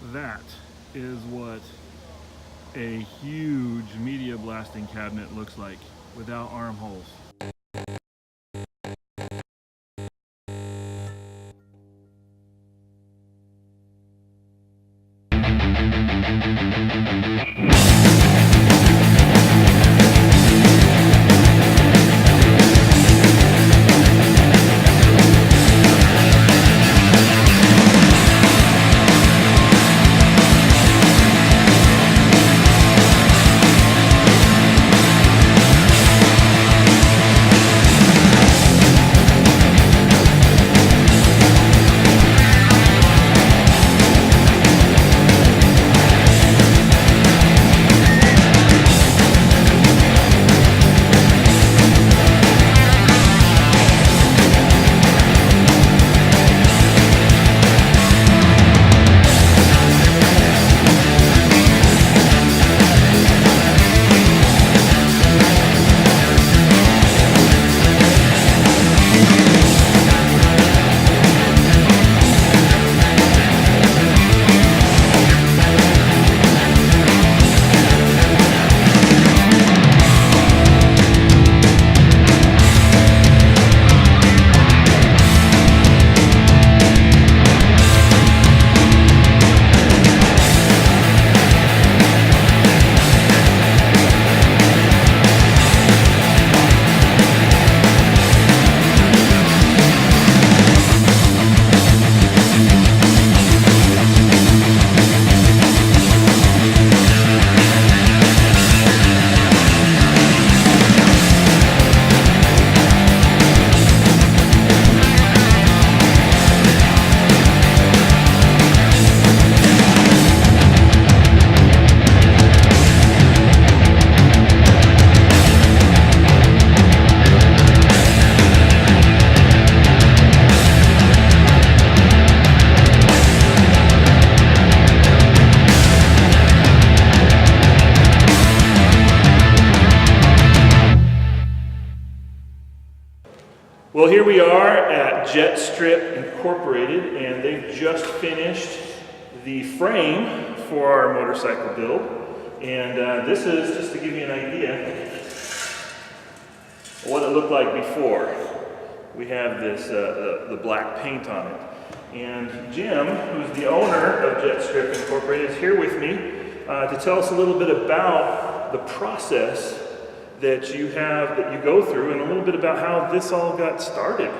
That is what a huge media blasting cabinet looks like without armholes. Well, here we are at JetStrip Incorporated, and they've just finished the frame for our motorcycle build. And this is, just to give you an idea, what it looked like before. We have this, the black paint on it. And Jim, who's the owner of JetStrip Incorporated, is here with me to tell us a little bit about the process that you go through, and a little bit about how this all got started.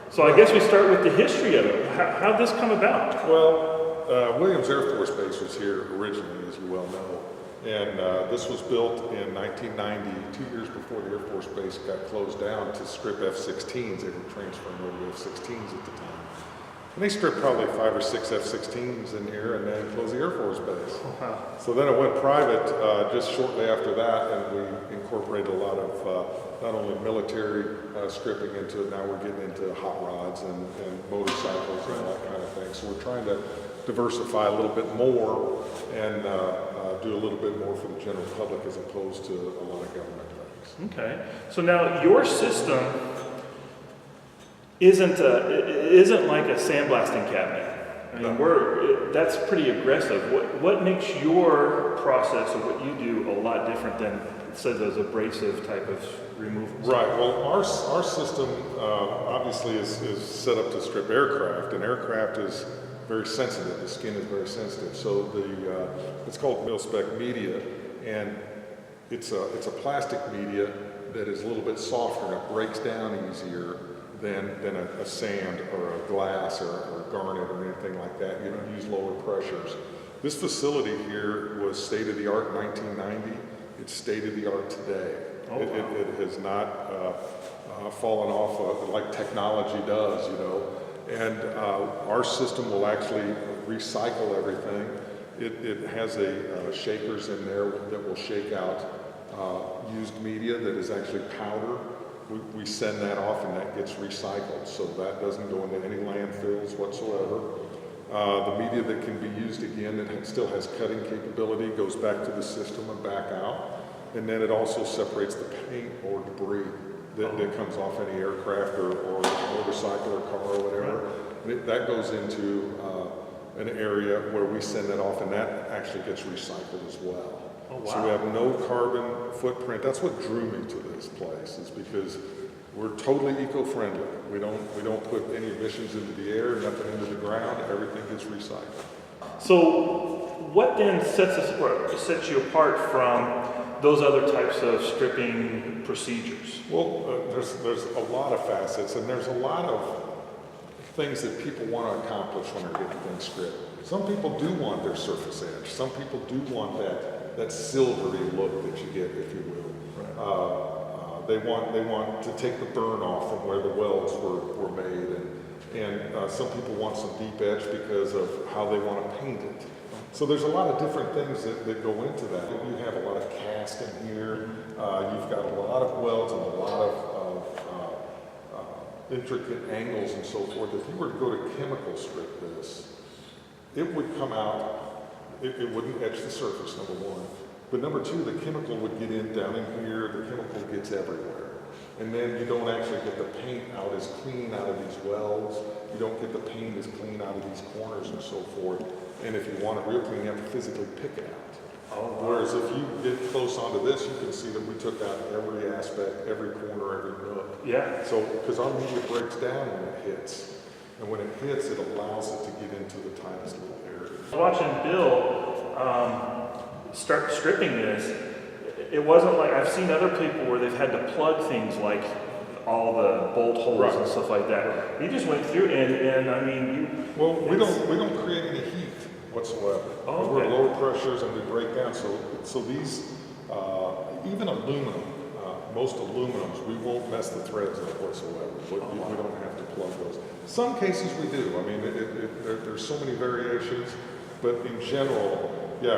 So I guess we start with the history of it. How'd this come about? Well, Williams Air Force Base was here originally, as you well know. And this was built in 1990, 2 years before the Air Force Base got closed down to strip F-16s. They were transferring over to F-16s at the time. And they stripped probably 5 or 6 F-16s in here and then closed the Air Force Base. Oh, wow. So then it went private just shortly after that, and we incorporated a lot of not only military stripping into it, now we're getting into hot rods and motorcycles and that kind of thing. So we're trying to diversify a little bit more and do a little bit more for the general public as opposed to a lot of government things. Okay. So now your system isn't like a sandblasting cabinet. I mean, that's pretty aggressive. What makes your process of what you do a lot different than, say, those abrasive type of removals? Right. Well, our system obviously is set up to strip aircraft, and aircraft is very sensitive. The skin is very sensitive. So it's called mil-spec media, and it's a plastic media that is a little bit softer and it breaks down easier than a sand or a glass or garnet or anything like that. You don't use lower pressures. This facility here was state-of-the-art in 1990. It's state-of-the-art today. Oh, wow. It has not fallen off like technology does, you know. And our system will actually recycle everything. It has shakers in there that will shake out used media that is actually powder. We send that off and that gets recycled, so that doesn't go into any landfills whatsoever. The media that can be used again, it still has cutting capability, goes back to the system and back out. And then it also separates the paint or debris that comes off any aircraft or motorcycle or car or whatever. That goes into an area where we send that off, and that actually gets recycled as well. Oh, wow. So we have no carbon footprint. That's what drew me to this place, is because we're totally eco-friendly. We don't put any emissions into the air, nothing into the ground. Everything gets recycled. So what then sets you apart from those other types of stripping procedures? Well, there's a lot of facets, and there's a lot of things that people want to accomplish when they're getting things stripped. Some people do want their surface edge. Some people do want that silvery look that you get, if you will. Right. They want to take the burn off from where the welds were made, and some people want some deep edge because of how they want to paint it. So there's a lot of different things that go into that. You have a lot of cast in here. You've got a lot of welds and a lot of intricate angles and so forth. If you were to go to chemical strip this, it would come out, it wouldn't etch the surface, number one. But number two, the chemical would get in down in here, the chemical gets everywhere. And then you don't actually get the paint out as clean out of these welds. You don't get the paint as clean out of these corners and so forth. And if you want it real clean, you have to physically pick it out. Oh, wow. Whereas if you get close onto this, you can see that we took out every aspect, every corner, every nook. Yeah. So, because our media breaks down when it hits. And when it hits, it allows it to get into the tightest little area. Watching Bill start stripping this, it wasn't like, I've seen other people where they've had to plug things like all the bolt holes and stuff like that. He just went through and I mean, well, we don't create any heat whatsoever. Oh, okay. We're low pressures and we break down. So these, even aluminum, most aluminums, we won't mess the threads up whatsoever. We don't have to plug those. Some cases we do. I mean, there's so many variations, but in general, yeah,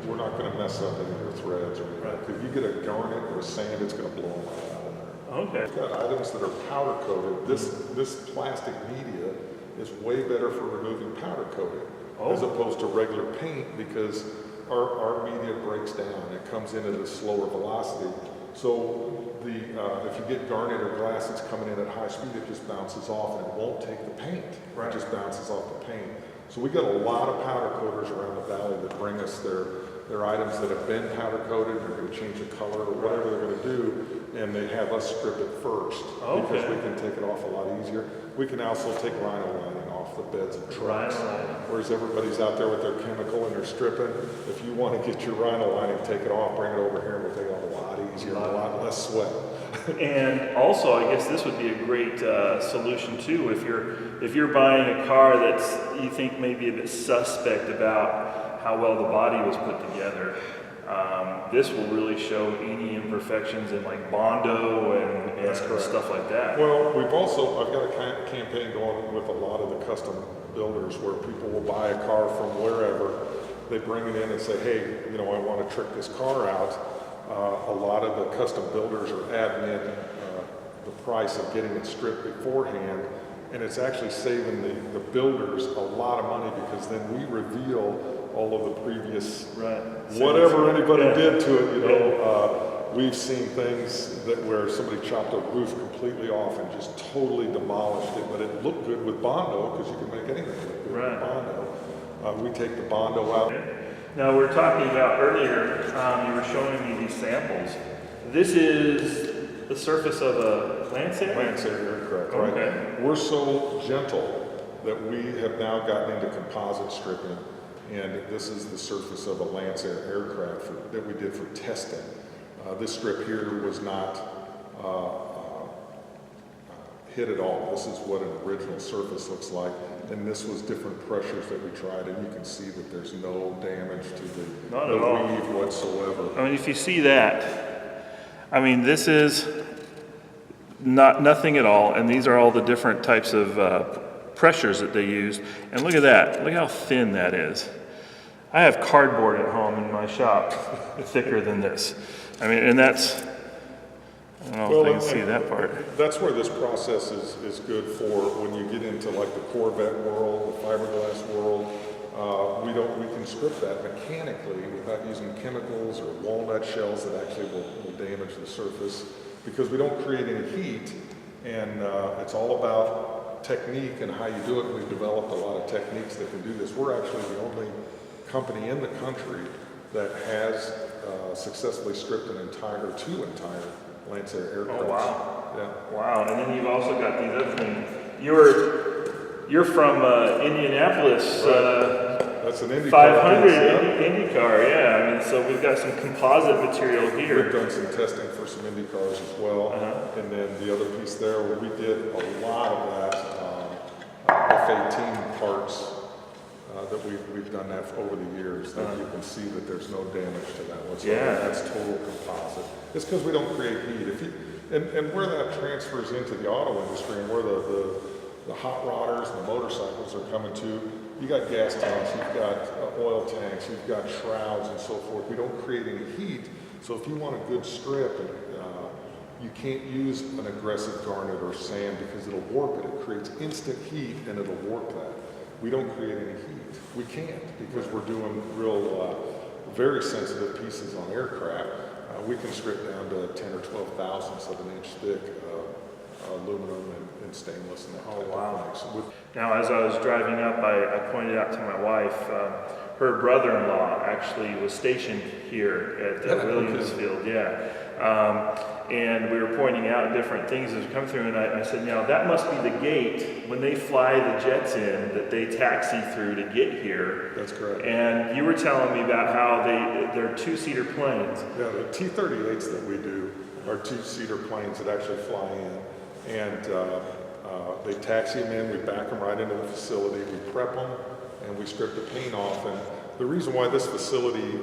we're not going to mess up any of your threads or anything. If you get a garnet or a sand, it's going to blow them right out of there. Okay. We've got items that are powder coated. This plastic media is way better for removing powder coating as opposed to regular paint, because our media breaks down. It comes in at a slower velocity. So if you get garnet or glass that's coming in at high speed, it just bounces off and it won't take the paint. Right. It just bounces off the paint. So we got a lot of powder coaters around the valley that bring us their items that have been powder coated. They're going to change the color or whatever they're going to do, and they have us strip it first because we can take it off a lot easier. We can also take rhino lining off the beds of trucks. Whereas everybody's out there with their chemical and they're stripping. If you want to get your rhino lining, take it off, bring it over here, and we'll take it off a lot easier, a lot less sweat. And also, I guess this would be a great solution too. If you're buying a car that's you think maybe a bit suspect about how well the body was put together, this will really show any imperfections in like Bondo and stuff like that. Well, I've got a campaign going with a lot of the custom builders where people will buy a car from wherever. They bring it in and say, hey, I want to trick this car out. A lot of the custom builders are adding in the price of getting it stripped beforehand, and it's actually saving the builders a lot of money, because then we reveal all of the previous whatever anybody did to it. We've seen things where somebody chopped a roof completely off and just totally demolished it, but it looked good with Bondo, because you can make anything look good with Bondo. We take the Bondo out. Okay. Now, we were talking about earlier, you were showing me these samples. This is the surface of a Lancer? Lancer aircraft, okay. Right. We're so gentle that we have now gotten into composite stripping, and this is the surface of a Lancer aircraft that we did for testing. This strip here was not hit at all. This is what an original surface looks like, and this was different pressures that we tried, and you can see that there's no damage to the weave whatsoever. I mean, if you see that, I mean, this is nothing at all, and these are all the different types of pressures that they used. And look at that. Look how thin that is. I have cardboard at home in my shop thicker than this. I mean, and that's, I don't know if they can see that part. That's where this process is good for when you get into like the Corvette world, the fiberglass world. We can strip that mechanically without using chemicals or walnut shells that actually will damage the surface, because we don't create any heat, and it's all about technique and how you do it. We've developed a lot of techniques that can do this. We're actually the only company in the country that has successfully stripped two entire Lancer aircraft. Oh, wow. Yeah. Wow, and then you've also got these other things. You're from Indianapolis. That's an IndyCar. 500 yeah. IndyCar, yeah. I mean, so we've got some composite material here. We've done some testing for some IndyCars as well. And then the other piece there, where we did a lot of that F-18 parts that we've done that over the years. That you can see that there's no damage to that whatsoever. Yeah. That's total composite. It's because we don't create heat. And where that transfers into the auto industry and where the hot rodders and the motorcycles are coming to, you got gas tanks, you've got oil tanks, you've got shrouds and so forth. We don't create any heat. So if you want a good strip, you can't use an aggressive garnet or sand because it'll warp it. It creates instant heat and it'll warp that. We don't create any heat. We can't because we're doing real, very sensitive pieces on aircraft. We can strip down to 10 or 12 thousandths of an inch thick aluminum and stainless and that type of thing. So now, as I was driving up, I pointed out to my wife, her brother-in-law actually was stationed here at Williamsfield, and we were pointing out different things as we come through, and I said, now that must be the gate when they fly the jets in that they taxi through to get here. That's correct. And you were telling me about how they're two-seater planes. Yeah, the T-38s that we do are two-seater planes that actually fly in. And they taxi them in, we back them right into the facility, we prep them, and we strip the paint off. And the reason why this facility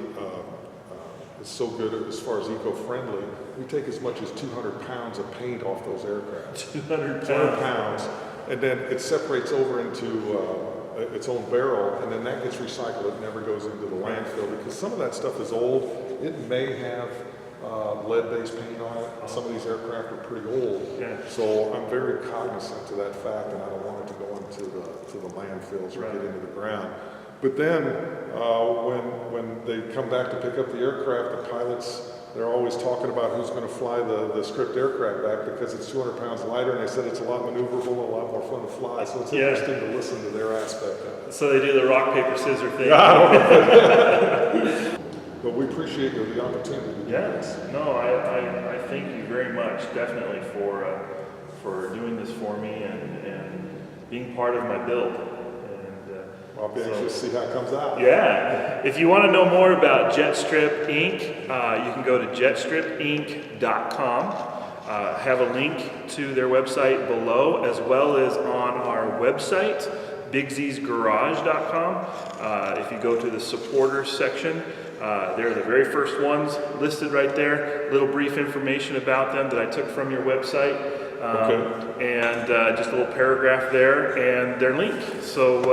is so good as far as eco-friendly, we take as much as 200 pounds of paint off those aircraft. 200 pounds. And then it separates over into its own barrel, and then that gets recycled. It never goes into the landfill because some of that stuff is old. It may have lead-based paint on it. Some of these aircraft are pretty old. Yeah. So I'm very cognizant to that fact, and I don't want it to go into the landfills or get into the ground. But then when they come back to pick up the aircraft, the pilots, they're always talking about who's going to fly the stripped aircraft back because it's 200 pounds lighter, and they said it's a lot maneuverable and a lot more fun to fly. So it's interesting to listen to their aspect of it. So they do the rock, paper, scissors thing. But we appreciate the opportunity to do this. No, I thank you very much, definitely, for doing this for me and being part of my build. I'll be anxious to see how it comes out. Yeah. If you want to know more about JetStrip Inc., you can go to JetStripInc.com. Have a link to their website below, as well as on our website, BigZsGarage.com. If you go to the supporters section, they're the very first ones listed right there. Little brief information about them that I took from your website. And just a little paragraph there and their link. So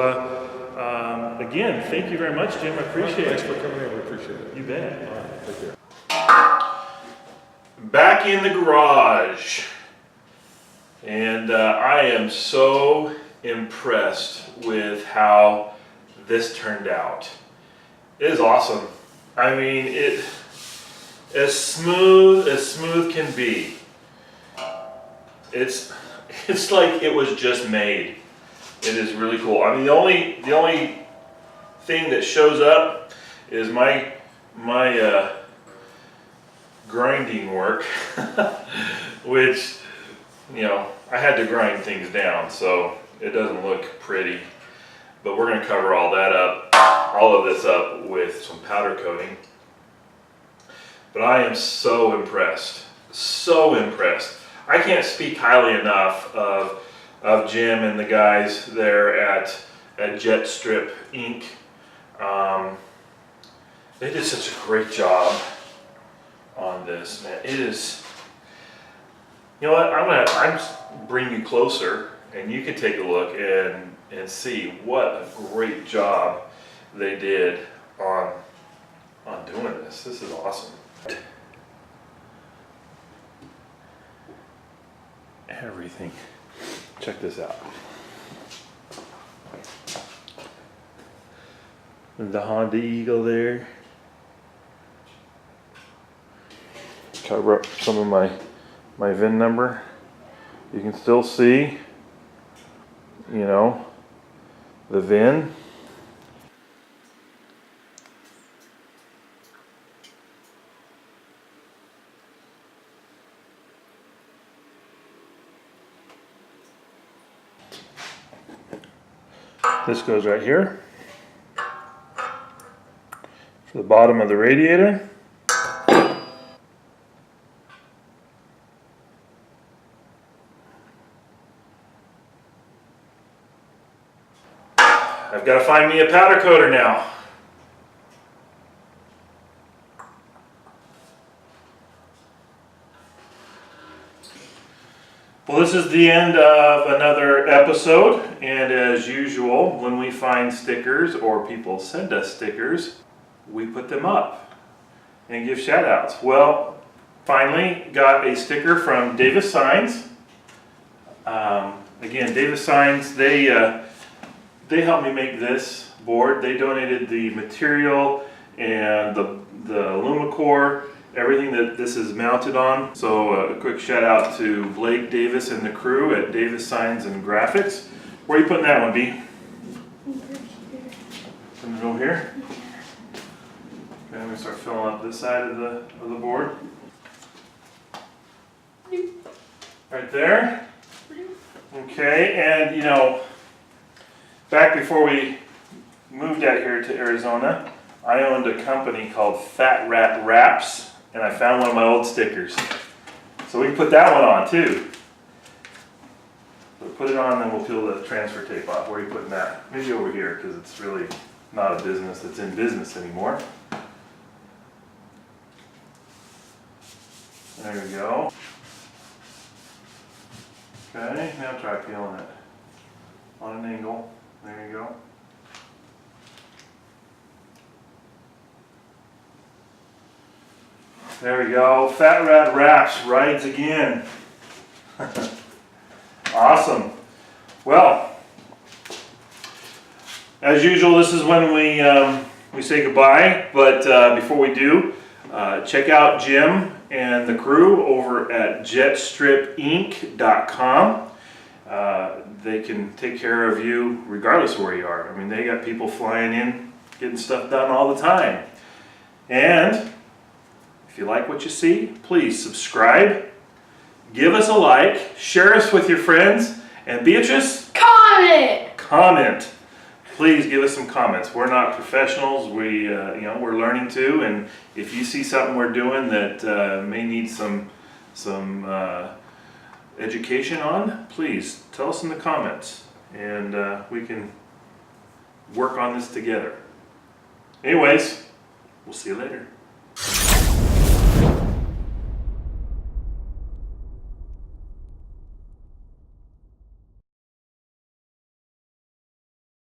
again, thank you very much, Jim. I appreciate it. Thanks for coming in. We appreciate it. You bet. All right. Take care. Back in the garage. And I am so impressed with how this turned out. It is awesome. I mean, it as smooth can be. It's like it was just made. It is really cool. I mean, the only thing that shows up is my grinding work, which, you know, I had to grind things down, so it doesn't look pretty. But we're going to cover all of this up with some powder coating. But I am so impressed, so impressed. I can't speak highly enough of Jim and the guys there at JetStrip Inc. They did such a great job on this, man. It is, you know what, I'm just bring you closer and you can take a look and see what a great job they did on doing this. This is awesome. Everything. Check this out. The Honda Eagle there. Cover up some of my VIN number. You can still see you know, the VIN. This goes right here for the bottom of the radiator. I've got to find me a powder coater now. Well, this is the end of another episode, and as usual, when we find stickers or people send us stickers, we put them up and give shout outs. Well, finally got a sticker from Davis Signs. Again, Davis Signs, they helped me make this board. They donated the material and the Lumicore, everything that this is mounted on. So a quick shout out to Blake Davis and the crew at Davis Signs and Graphics. Where are you putting that one, B? Putting it over here? Okay, I'm gonna start filling up this side of the board. Right there. Okay, and you know, back before we moved out here to Arizona, I owned a company called Fat Rat Wraps, and I found one of my old stickers. So we can put that one on too. So put it on, then we'll peel the transfer tape off. Where are you putting that? Maybe over here, because it's really not a business that's in business anymore. There we go. Okay, now try peeling it on an angle. There you go. There we go. Fat Rat Wraps rides again. Awesome. Well, as usual, this is when we say goodbye. But before we do, check out Jim and the crew over at JetStripInc.com. They can take care of you regardless of where you are. I mean, they got people flying in, getting stuff done all the time. And if you like what you see, please subscribe, give us a like, share us with your friends, and Beatrice? Comment! Please give us some comments. We're not professionals. We're learning too, and if you see something we're doing that may need some education on, please tell us in the comments, and we can work on this together. Anyways, we'll see you later.